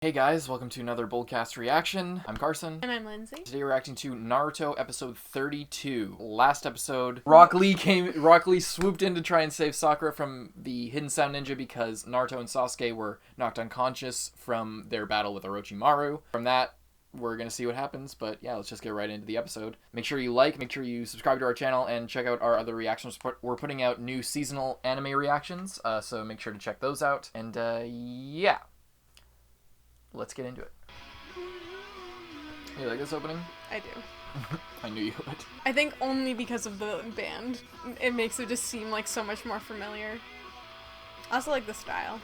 Hey guys, welcome to another Boldcast reaction. I'm Carson. And I'm Lindsay. Today we're reacting to Naruto episode 32. Last episode, Rock Lee swooped in to try and save Sakura from the Hidden Sound Ninja because Naruto and Sasuke were knocked unconscious from their battle with Orochimaru. From that, we're gonna see what happens, but yeah, let's just get right into the episode. Make sure you like, make sure you subscribe to our channel, and check out our other reactions. We're putting out new seasonal anime reactions, so make sure to check those out. And yeah. Let's get into it. You like this opening? I do. I knew you would. I think only because of the band. It makes it just seem like so much more familiar. I also like the style.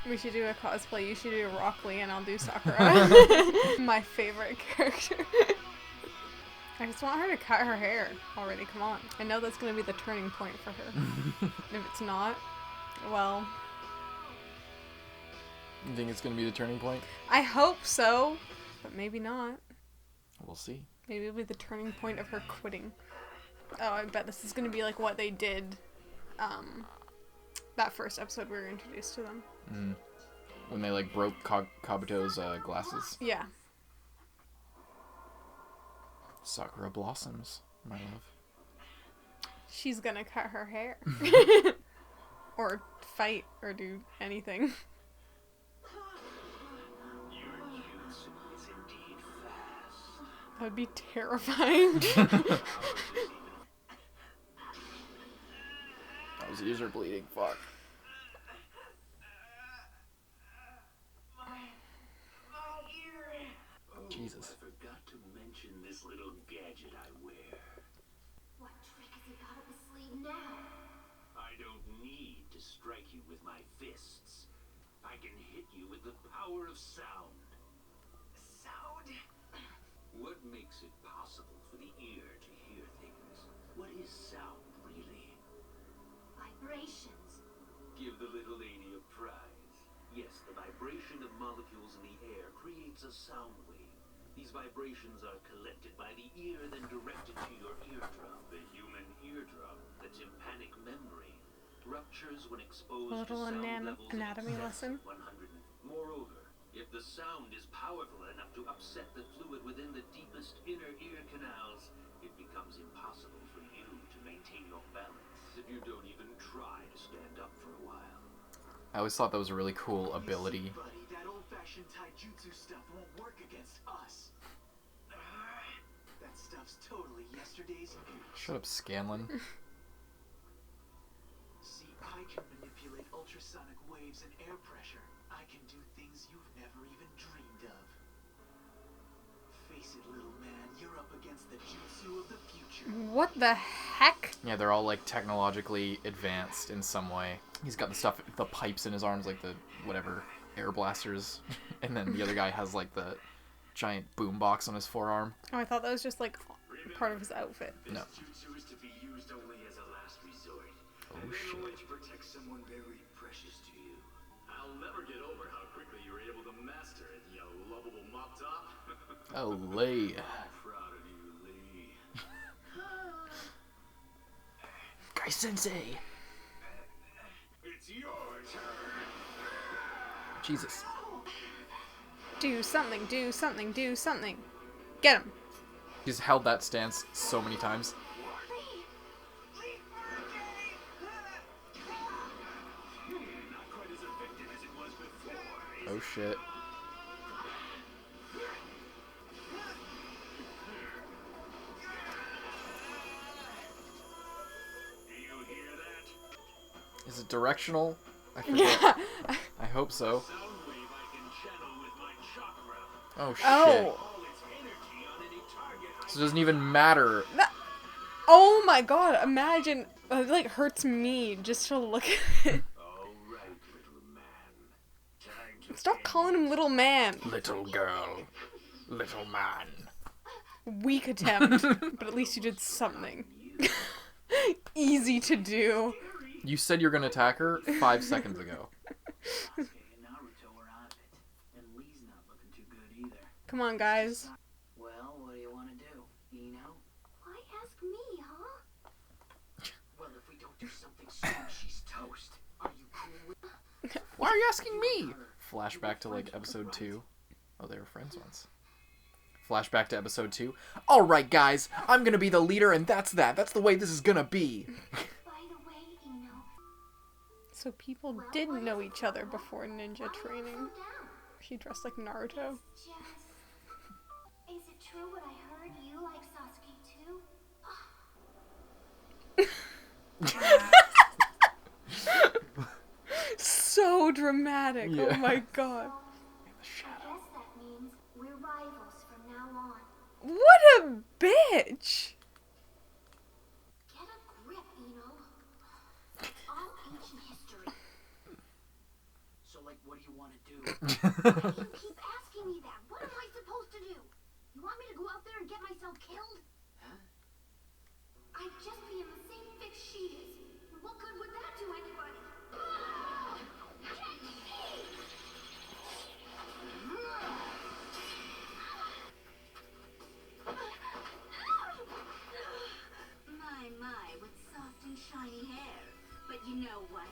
We should do a cosplay. You should do Rock Lee and I'll do Sakura. My favorite character. I just want her to cut her hair already. Come on. I know that's going to be the turning point for her. If it's not, well... You think it's going to be the turning point? I hope so, but maybe not. We'll see. Maybe it'll be the turning point of her quitting. Oh, I bet this is going to be like what they did that first episode we were introduced to them. Mm. When they like broke Kabuto's glasses. Yeah. Sakura blossoms, my love. She's going to cut her hair. Or fight or do anything. That would be terrifying. Those ears are bleeding. Fuck. Jesus. I forgot to mention this little gadget I wear. What trick has he got up his sleeve now? I don't need to strike you with my fists. I can hit you with the power of sound. Sound? What makes it possible for the ear to hear things? What is sound, really? Vibrations. Give the little lady a prize. Yes, the vibration of molecules in the air creates a sound wave. These vibrations are collected by the ear, then directed to your eardrum. The human eardrum, the tympanic membrane, ruptures when exposed to Little sound levels in anatomy excess lesson. of 100. Moreover, if the sound is powerful enough to upset the fluid within the deepest inner ear canals, it becomes impossible for you to maintain your balance if you don't even try to stand up for a while. I always thought that was a really cool ability. Buddy, that old-fashioned taijutsu stuff won't work against us. That stuff's totally yesterday's news. Shut up, Scanlan. See, I can manipulate ultrasonic waves and air pressure. I can do things you've never even dreamed of. Face it, little man, you're up against the jutsu of the future. What the heck? Yeah, they're all like technologically advanced in some way. He's got the pipes in his arms, like the whatever air blasters, and then the other guy has like the giant boom box on his forearm. Oh, I thought that was just like part of his outfit. No. Jutsu is to be used only as a last resort. Oh and shit. only to protect someone very precious to you. I'll never get over how quickly you were able to master it, you lovable mop top. Oh, Lee. I'm proud of you, Lee. Guy Sensei. It's your turn. Jesus. Do something, do something, do something. Get him. He's held that stance so many times. Not quite as effective as it was before. Oh shit. Do you hear that? Is it directional? I forget. Yeah. I hope so. Sound wave I can channel with my chakra. Oh shit. Oh. All its energy on any target. So it doesn't even matter. Oh my god, imagine. It like hurts me just to look at it. All right, little man. Time to Stop calling him little man. Little girl. Little man. Weak attempt, but at least you did something. Easy to do. You said you're gonna attack her 5 seconds ago. Sasuke and Naruto are out of it, and Lee's not looking too good either. Come on, guys. Well, what do you want to do? You know? Why ask me, huh? Well, if we don't do something soon, she's toast. Are you cool with are you asking me? Flashback to like episode 2. Oh, they were friends once. Flashback to episode 2. All right, guys, I'm gonna be the leader, and that's that. That's the way this is gonna be. By the way, Eno, So people did know each other before ninja training. slow down. She dressed like Naruto. Just... Is it true what I heard? You like Sasuke too? So dramatic. Oh Yeah. my god. I guess that means we're rivals from now on. What a bitch. Get a grip, Eno. It's all ancient history. So, like, what do you want to do? You keep asking me that. What am I supposed to do? You want me to go out there and get myself killed? Huh? I'd just be in the same fix she is. What good would that do anybody? Get me! My, with soft and shiny hair. But you know what?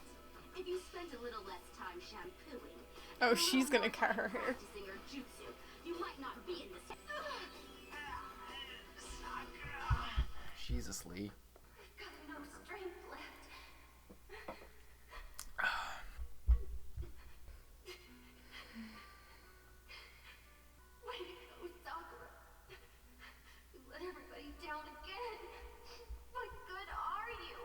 If you spent a little less time shampooing, Oh, she's gonna cut her hair. practicing her jutsu, you might not be in this. Jesus, Lee. Got no strength left. Way to go, Sakura. You let everybody down again. What good are you?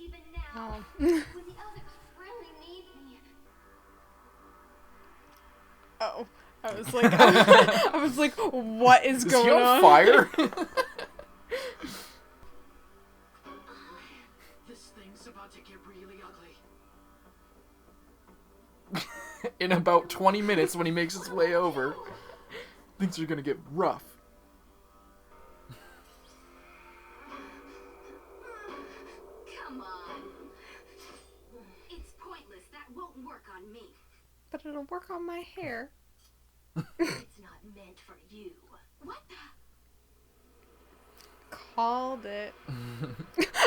Even now, Oh. when the others really need me. Oh. I was like, what is Is going he on on? fire? This thing's about to get really ugly. In about 20 minutes when he makes his way over, things are gonna get rough. Come on. It's pointless. That won't work on me. But it'll work on my hair. It's not meant for you. What the? Called it.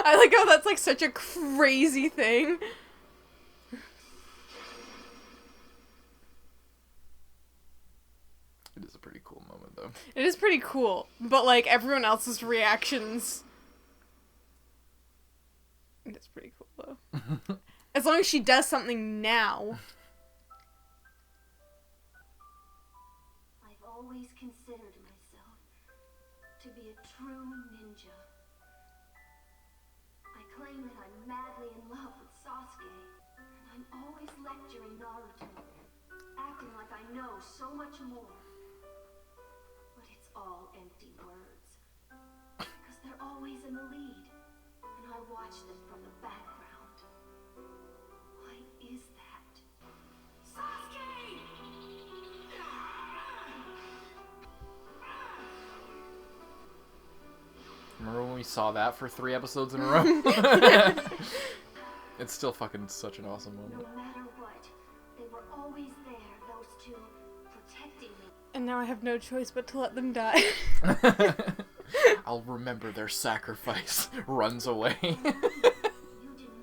I like how that's like such a crazy thing. It is a pretty cool moment, though. It is pretty cool, but like everyone else's reactions. It's pretty cool though. As long as she does something now. I've always considered myself to be a true ninja. I claim that I'm madly in love with Sasuke, and I'm always lecturing Naruto, acting like I know so much more. But it's all empty words, because they're always in the lead, and I watch them from the background. Why is that? Sasuke! Remember when we saw that for 3 episodes in a row? It's still fucking such an awesome No moment. matter what, they were always there, those two, protecting me. And now I have no choice but to let them die. I'll remember their sacrifice. Runs away. You did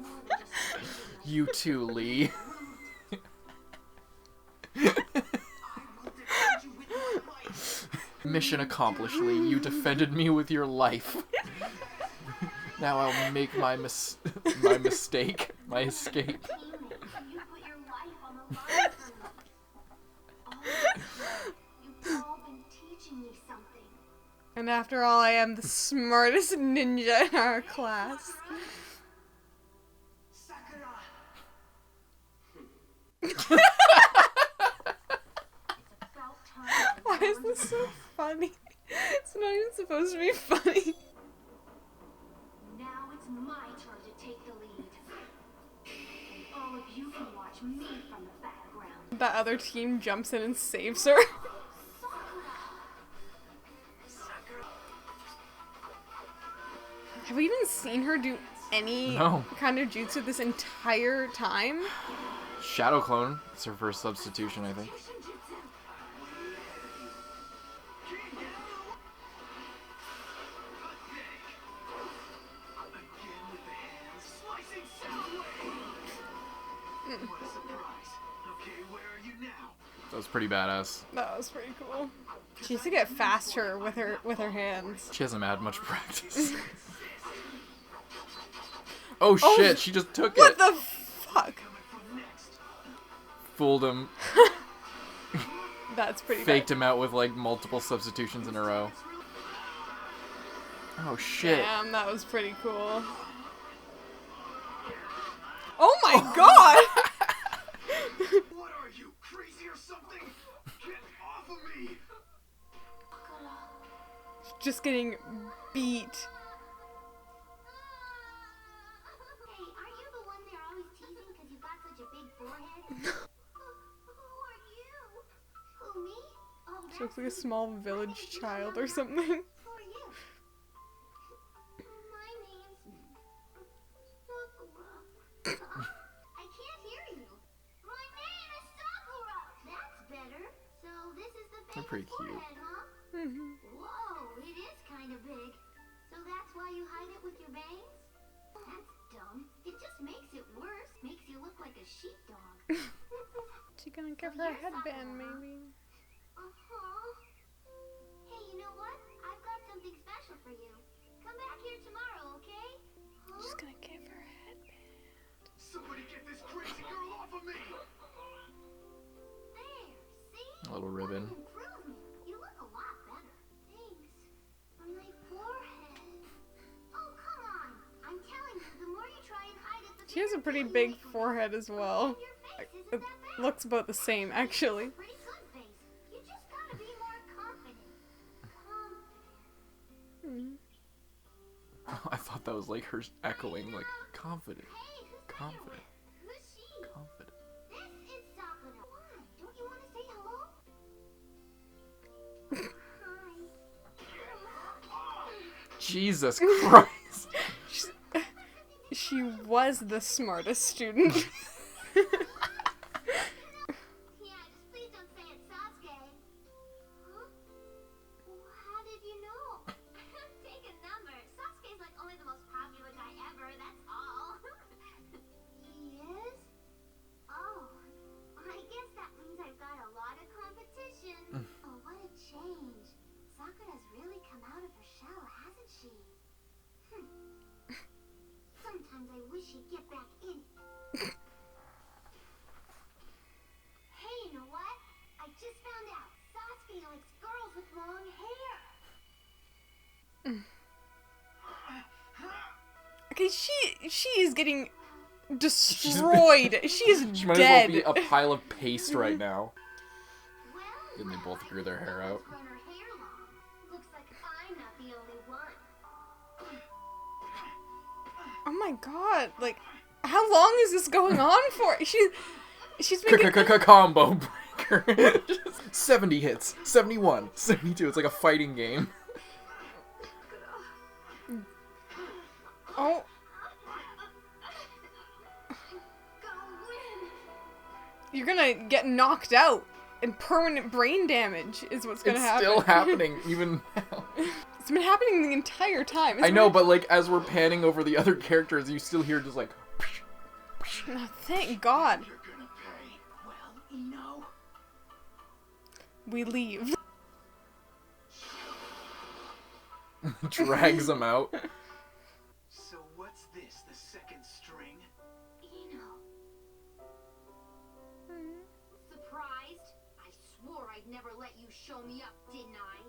more than just saving my You too, Lee. Mission accomplished, Lee. You defended me with your life. Now I'll make my mistake, my escape. teammate. You put your life on the line for me. All this time, you've all been teaching me something. And after all, I am the smartest ninja in our class. Sakura! About time. Why is this so funny? It's not even supposed to be funny. Now it's my turn to take the lead. And all of you can watch me from the background. That other team jumps in and saves her. Have we even seen her do any No. kind of jutsu this entire time? Shadow Clone. It's her first substitution, I think. Again with the hands slicing sound wave. What a surprise. Okay, where are you now? That was pretty badass. That was pretty cool. She needs to get faster with her hands. She hasn't had much practice. Oh shit, she just took What it. the fuck? Fooled him. That's pretty Faked bad. him out with like multiple substitutions in a row. Oh shit. Damn, that was pretty cool. Oh my god! What are you, crazy or something? Get off of me! Just getting beat. Hey, aren't you the one they're always teasing because you got such a big forehead? Who are you? Who, me? Oh, She looks like a small village child or something. Who are you? My name's Sakura. I can't hear you. My name is Sakura. That's better. So this is the They're famous pretty cute. forehead, huh? Whoa, it is kind of big. So that's why you hide it with your bangs? That's dumb. It just makes it worse. Makes you look like a sheepdog. She gonna give her a headband, maybe. Uh-huh. Hey, you know what? I've got something special for you. Come back here tomorrow, okay? Huh? She's gonna give her a headband. Somebody get this crazy girl off of me! There, see? A little ribbon. What an improvement. You look a lot better. Thanks. On my forehead. Oh, come on. I'm telling you, the more you try and hide it, the She has a bigger pretty thing big you make. forehead as well. And your face isn't It that bad. looks about the same, actually. Pretty good face. You just gotta be more confident. Confident. I thought that was like her echoing, like, confident, Hey, who's that you're confident, with? Who's she? confident. This is Sakura. Why? Don't you want to say hello? Hi. Jesus Christ. She was the smartest student. Yeah, just please don't say it's Sasuke. Huh? Well, how did you know? Take a number. Sasuke's like only the most popular guy ever, that's all. He is? Oh, I guess that means I've got a lot of competition. Oh, what a change. Sakura's really come out of her shell, hasn't she? Sometimes I wish she'd get back in it. Hey, you know what? I just found out. Sasuke likes girls with long hair. Okay, she is getting destroyed. She is She might dead. as well be a pile of paste right now. Well, And they both I grew their think hair Sakura's out. grown her hair long. Looks like I'm not the only one. Oh my god, like, how long is this going on for? She's making... Combo breaker. 70 hits, 71, 72. It's like a fighting game. Oh, Go win. you're gonna get knocked out, and permanent brain damage is what's gonna It's happen. still happening even now. It's been happening the entire time. I know, but like as we're panning over the other characters, you still hear just like. Oh, thank God. You're gonna pay. Well, you know. We leave. Drags them out. So what's this, the second string? Ino. Surprised? I swore I'd never let you show me up, didn't I?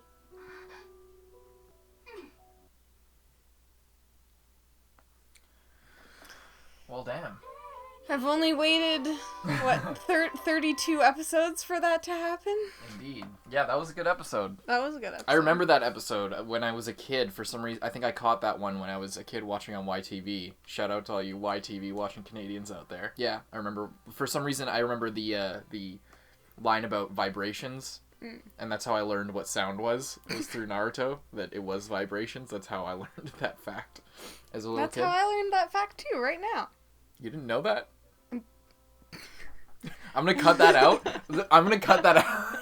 Well, damn. I've only waited, what, 32 episodes for that to happen? Indeed. Yeah, that was a good episode. That was a good episode. I remember that episode when I was a kid. For some reason, I think I caught that one when I was a kid watching on YTV. Shout out to all you YTV watching Canadians out there. Yeah, I remember. For some reason, I remember the line about vibrations, and that's how I learned what sound was. It was through Naruto that it was vibrations. That's how I learned that fact as a little That's kid. how I learned that fact too, right now. You didn't know that? I'm gonna cut that out. I'm gonna cut that out.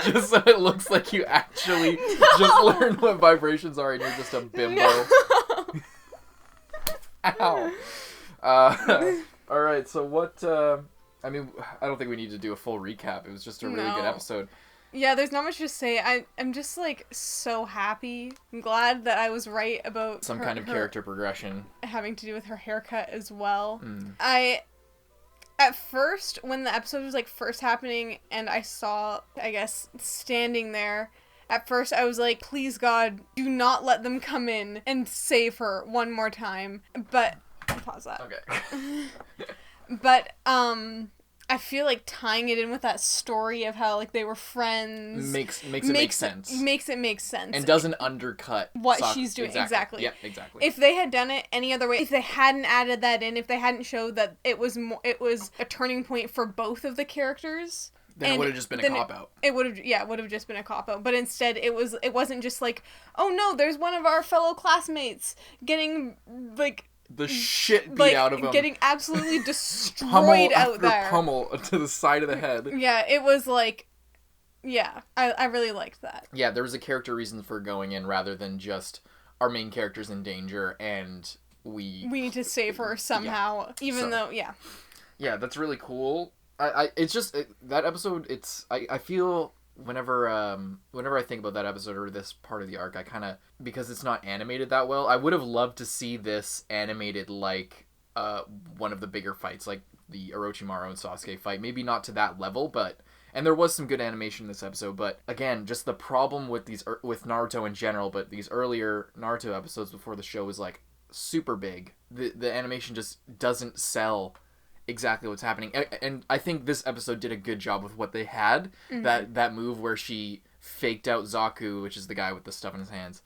Just so it looks like you actually just learned what vibrations are and you're just a bimbo. Ow. All right, so what? I mean, I don't think we need to do a full recap. It was just a really good No. episode. Yeah, there's not much to say. I'm just like so happy. I'm glad that I was right about Some her- kind of her character progression. having to do with her haircut as well. Mm. At first, when the episode was like first happening and I saw, I guess, standing there, at first I was like, please God, do not let them come in and save her one more time. But, pause that. Okay. But, I feel like tying it in with that story of how, like, they were friends. makes it make sense. Makes it make sense. And doesn't undercut what she's doing. Exactly. Yeah, exactly. If they had done it any other way, if they hadn't added that in, if they hadn't showed that it was a turning point for both of the characters, then it would have just been a cop-out. It would have just been a cop-out. But instead, it wasn't just like, oh no, there's one of our fellow classmates getting, like... The shit beat out of him. Getting absolutely destroyed pummel out after there. Pummel to the side of the head. Yeah, it was like... Yeah, I really liked that. Yeah, there was a character reason for going in rather than just our main character's in danger and we need to save her somehow, Yeah, that's really cool. It's just that episode. I feel whenever I think about that episode or this part of the arc, I kind of, because it's not animated that well, I would have loved to see this animated like one of the bigger fights, like the Orochimaru and Sasuke fight. Maybe not to that level, but. And there was some good animation in this episode, but again, just the problem with with Naruto in general, but these earlier Naruto episodes before the show was like super big. The animation just doesn't sell exactly what's happening, and I think this episode did a good job with what they had. Mm-hmm. That move where she faked out Zaku, which is the guy with the stuff in his hands,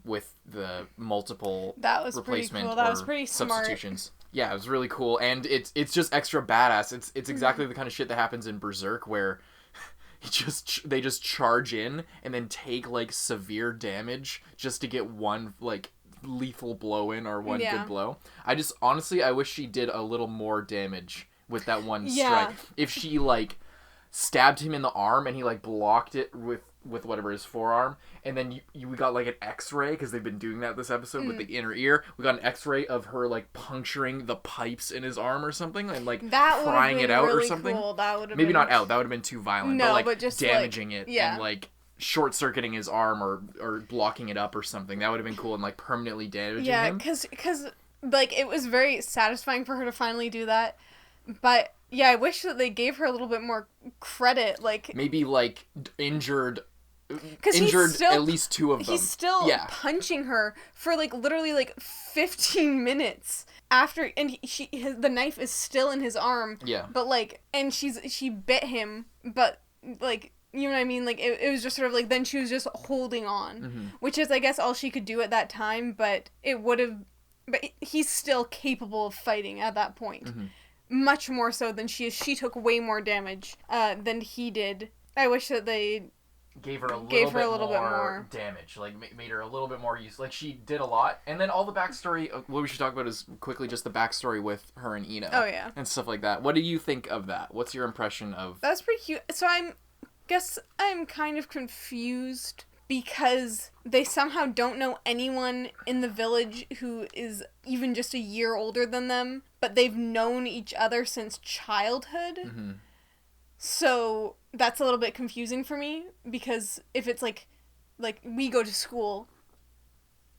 with the multiple replacement cool. That or was pretty substitutions. Smart. Yeah, it was really cool, and it's just extra badass. It's exactly the kind of shit that happens in Berserk, where they just charge in and then take like severe damage just to get one like lethal blow in or one good blow. I wish she did a little more damage with that one strike. If she like stabbed him in the arm and he like blocked it with whatever his forearm, and then we got like an X-ray, because they've been doing that this episode with the inner ear. We got an X-ray of her like puncturing the pipes in his arm or something, and like prying it out really or something. Cool. That would have maybe not out. That would have been too violent. No, but just damaging it and like short-circuiting his arm or blocking it up or something. That would have been cool, and like permanently damaging him. Yeah, because like it was very satisfying for her to finally do that, but. Yeah, I wish that they gave her a little bit more credit, like... Maybe, like, injured still, at least two of them. He's still punching her for, like, literally, like, 15 minutes after... And the knife is still in his arm. Yeah. But, like... And she bit him, but, like... You know what I mean? Like, it was just sort of, like... Then she was just holding on. Mm-hmm. Which is, I guess, all she could do at that time, but it would have... But he's still capable of fighting at that point. Mm-hmm. Much more so than she is. She took way more damage than he did. I wish that they gave her a little bit more damage. Like, made her a little bit more use. Like, she did a lot. And then all the backstory... What we should talk about is quickly just the backstory with her and Ino. Oh, yeah. And stuff like that. What do you think of that? What's your impression of... That's pretty cute. So I'm kind of confused because they somehow don't know anyone in the village who is even just a year older than them, but they've known each other since childhood. Mm-hmm. So that's a little bit confusing for me, because if it's like we go to school,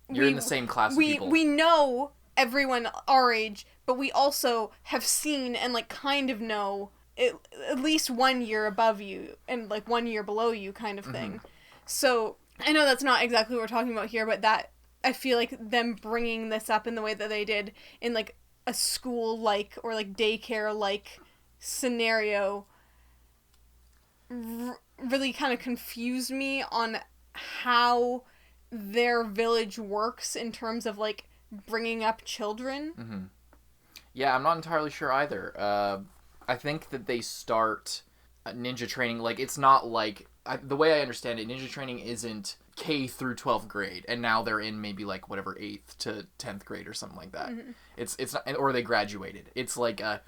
you're in the same class of people. We know everyone our age, but we also have seen and like kind of know at least 1 year above you and like 1 year below you kind of thing. Mm-hmm. So, I know that's not exactly what we're talking about here, but that, I feel like them bringing this up in the way that they did in, like, a school-like or, like, daycare-like scenario really kind of confused me on how their village works in terms of, like, bringing up children. Mm-hmm. Yeah, I'm not entirely sure either. I think that they start ninja training, like, it's not like... the way I understand it, ninja training isn't K through 12th grade, and now they're in maybe like whatever 8th to 10th grade or something like that. Mm-hmm. It's not, or they graduated. It's like a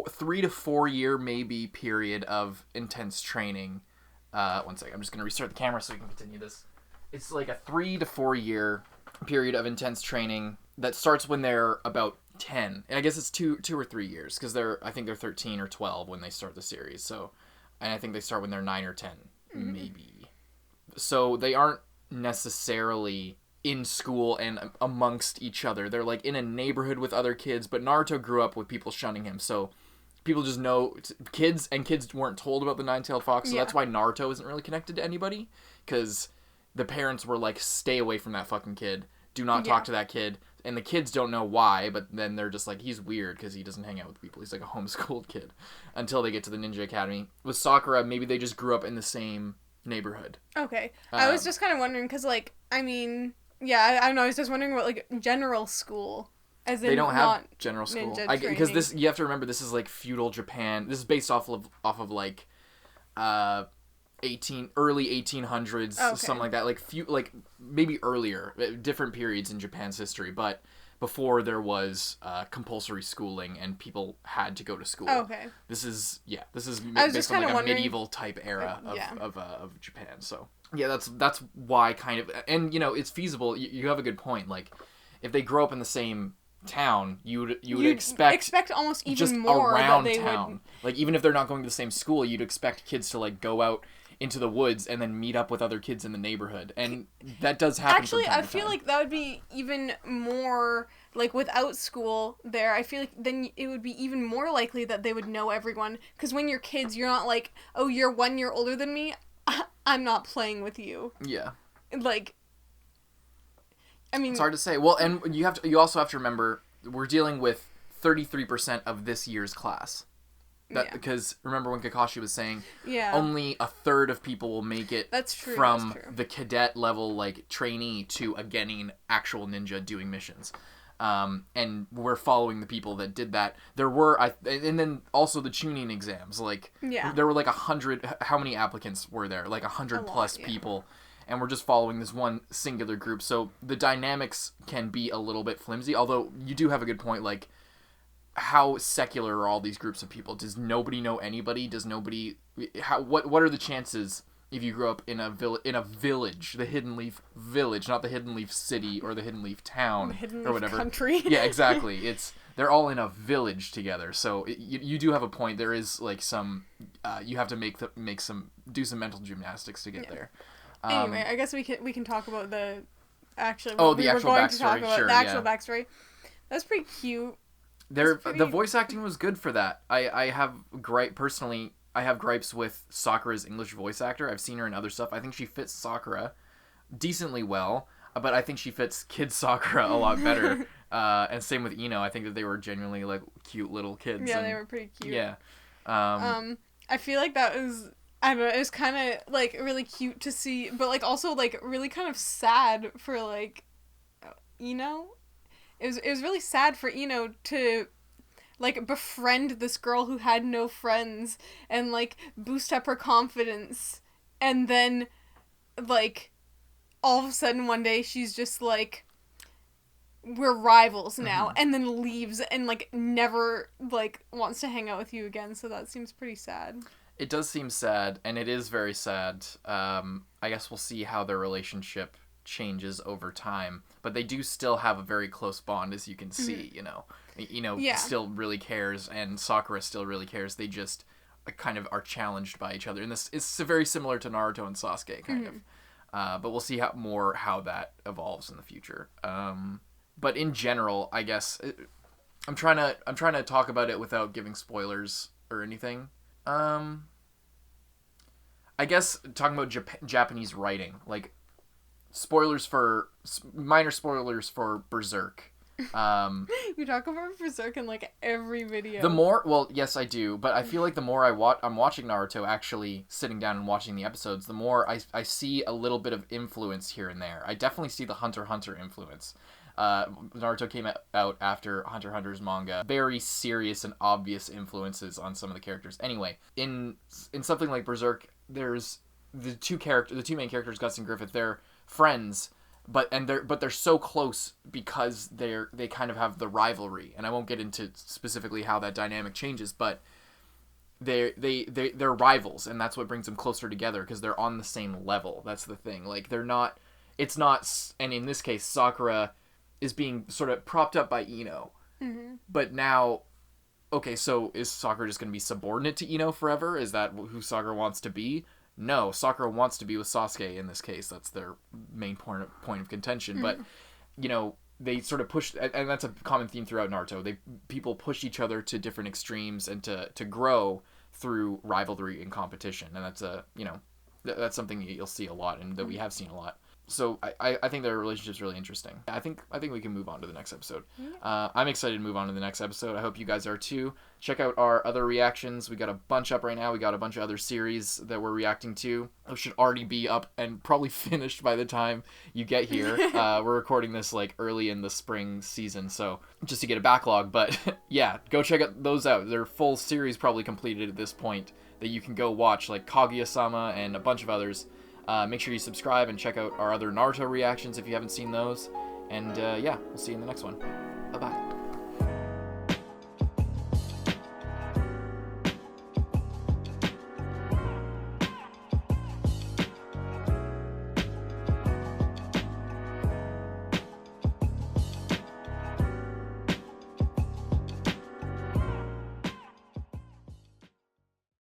3 to 4 year maybe period of intense training. 1 second, I'm just gonna restart the camera so we can continue this. It's like a 3 to 4 year period of intense training that starts when they're about 10. I guess it's 2 or 3 years because I think they're 13 or 12 when they start the series. So, and I think they start when they're 9 or 10, maybe. So they aren't necessarily in school and amongst each other. They're like in a neighborhood with other kids, but Naruto grew up with people shunning him. So people just know kids weren't told about the nine-tailed fox. So that's why Naruto isn't really connected to anybody, because the parents were like, stay away from that fucking kid. Do not talk to that kid. And the kids don't know why, but then they're just like, he's weird because he doesn't hang out with people. He's like a homeschooled kid until they get to the Ninja Academy. With Sakura, maybe they just grew up in the same neighborhood. Okay. I was just kind of wondering because, like, I mean, yeah, I don't know. I was just wondering what, like, general school, as in they don't have not general school. ninja Because training. this, you have to remember, this is like feudal Japan. This is based off of like, early 1800s, something like that. Like maybe earlier, different periods in Japan's history, but before there was compulsory schooling and people had to go to school. Okay. This is I was based just on like kinda a wondering- medieval type era yeah. of Japan. So yeah, that's why kind of, and you know, it's feasible. You have a good point. Like if they grow up in the same town, you would expect almost even just more around that they town. would. Like even if they're not going to the same school, you'd expect kids to like go out into the woods and then meet up with other kids in the neighborhood, and that does happen. Actually, from time I to feel time. like that would be even more, like, without school there, I feel like then it would be even more likely that they would know everyone, because when you're kids, you're not like, oh, you're 1 year older than me, I'm not playing with you. Yeah, Like, I mean, it's hard to say. Well, and you also have to remember we're dealing with 33% of this year's class. Because remember when Kakashi was saying only a third of people will make it That's true, from that's true. the cadet level, like trainee, to a genin actual ninja doing missions. And we're following the people that did that. There were, and then also the tuning exams. Like, there were like 100. How many applicants were there? Like 100 plus people, and we're just following this one singular group. So the dynamics can be a little bit flimsy. Although you do have a good point. Like, how secular are all these groups of people? Does nobody know anybody? Does nobody? What are the chances? If you grew up in a village, the Hidden Leaf Village, not the Hidden Leaf City or the Hidden Leaf Town Hidden or Leaf whatever. Country. Yeah, exactly. They're all in a village together. So you do have a point. There is like some you have to do some mental gymnastics to get there. Anyway, I guess we can talk about the actual. The actual backstory. Sure, the actual backstory. That's pretty cute. The voice acting was good for that. I have gripes with Sakura's English voice actor. I've seen her in other stuff. I think she fits Sakura decently well, but I think she fits kid Sakura a lot better. And same with Ino. I think that they were genuinely like cute little kids. Yeah, they were pretty cute. Yeah. I feel like that was, I don't know, it was kind of like really cute to see, but like also like really kind of sad for like Ino. It was really sad for Ino to like befriend this girl who had no friends and like boost up her confidence, and then like all of a sudden one day she's just like, we're rivals now, and then leaves and like never like wants to hang out with you again. So that seems pretty sad. It does seem sad, and it is very sad. I guess we'll see how their relationship changes over time, but they do still have a very close bond, as you can see. Still really cares, and Sakura still really cares. They just kind of are challenged by each other, and this is very similar to Naruto and Sasuke kind of, but we'll see how that evolves in the future. But in general, I guess I'm trying to talk about it without giving spoilers or anything. I guess talking about Japanese writing, like minor spoilers for Berserk. You talk about Berserk in like every video. Yes, I do, but I feel like the more I'm watching Naruto, actually sitting down and watching the episodes, the more I see a little bit of influence here and there. I definitely see the Hunter x Hunter influence. Naruto came out after Hunter x Hunter's manga. Very serious and obvious influences on some of the characters. Anyway, in something like Berserk, there's the two main characters, Guts and Griffith. They're friends, but they're so close because they kind of have the rivalry, and I won't get into specifically how that dynamic changes, but they're rivals, and that's what brings them closer together because they're on the same level. That's the thing. Like and in this case, Sakura is being sort of propped up by Ino, But now, okay, so is Sakura just going to be subordinate to Ino forever? Is that who Sakura wants to be? No, Sakura wants to be with Sasuke in this case. That's their main point of contention. But, you know, they sort of push, and that's a common theme throughout Naruto. People push each other to different extremes and to grow through rivalry and competition. And that's that's something you'll see a lot and that we have seen a lot. So I think their relationship's really interesting. I think we can move on to the next episode. I'm excited to move on to the next episode. I hope you guys are too. Check out our other reactions. We got a bunch up right now. We got a bunch of other series that we're reacting to. Those should already be up and probably finished by the time you get here. We're recording this like early in the spring season, so just to get a backlog. But yeah, go check those out. They're full series probably completed at this point that you can go watch, like Kaguya-sama and a bunch of others. Make sure you subscribe and check out our other Naruto reactions if you haven't seen those. And yeah, we'll see you in the next one.